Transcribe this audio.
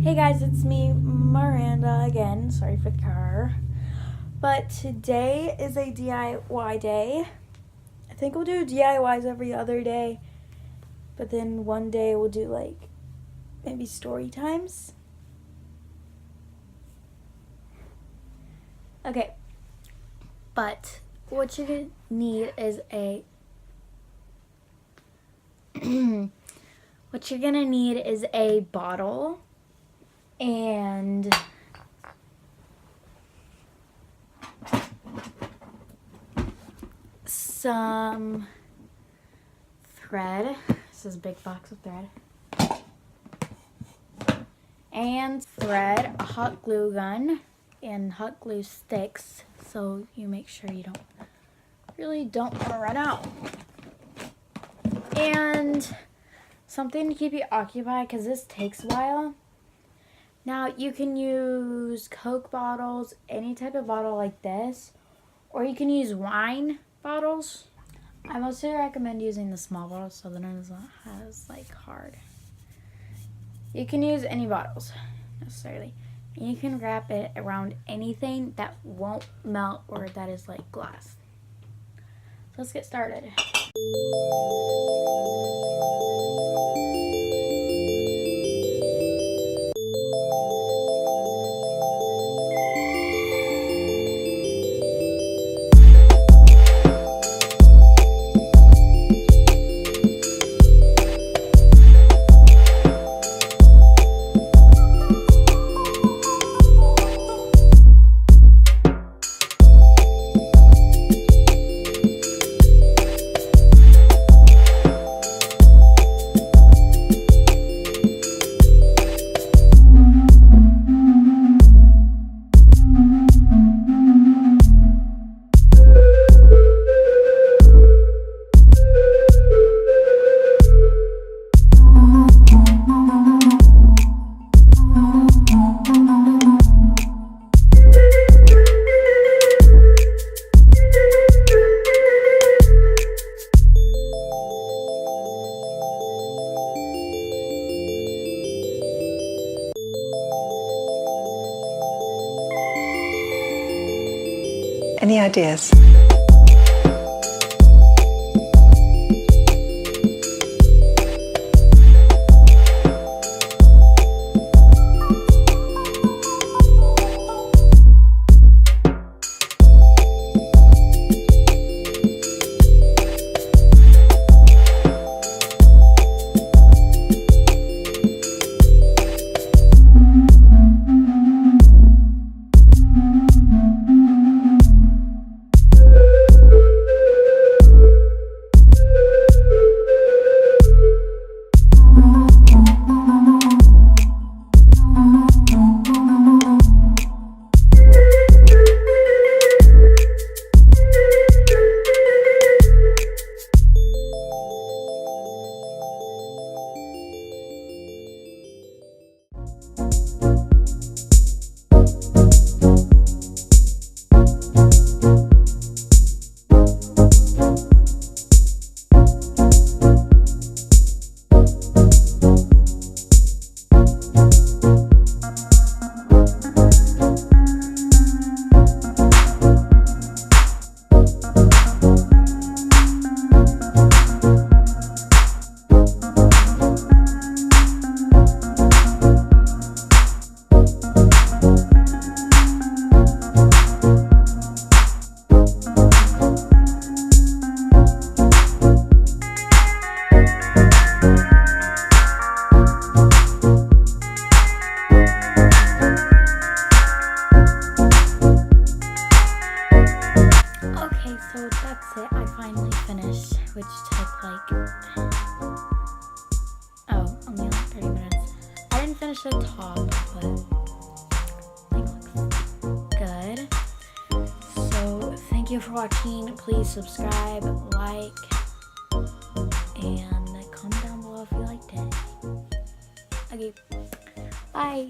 Hey guys, it's me, Miranda, again. Sorry for the car. But today is a DIY day. I think we'll do DIYs every other day. But then one day we'll do like maybe story times. Okay. But what you're gonna need is a bottle and some thread. This is a big box of thread. And thread, a hot glue gun, and hot glue sticks, so you make sure you don't want to run out. And something to keep you occupied because this takes a while. Now you can use Coke bottles, any type of bottle like this, or you can use wine bottles. I mostly recommend using the small bottles so that it doesn't has like hard. You can use any bottles necessarily. And you can wrap it around anything that won't melt or that is like glass. So let's get started. Any ideas? So that's it. I finally finished, which took like, only like 30 minutes. I didn't finish the top, but I think it looks good. So thank you for watching. Please subscribe, like, and comment down below if you liked it. Okay, bye.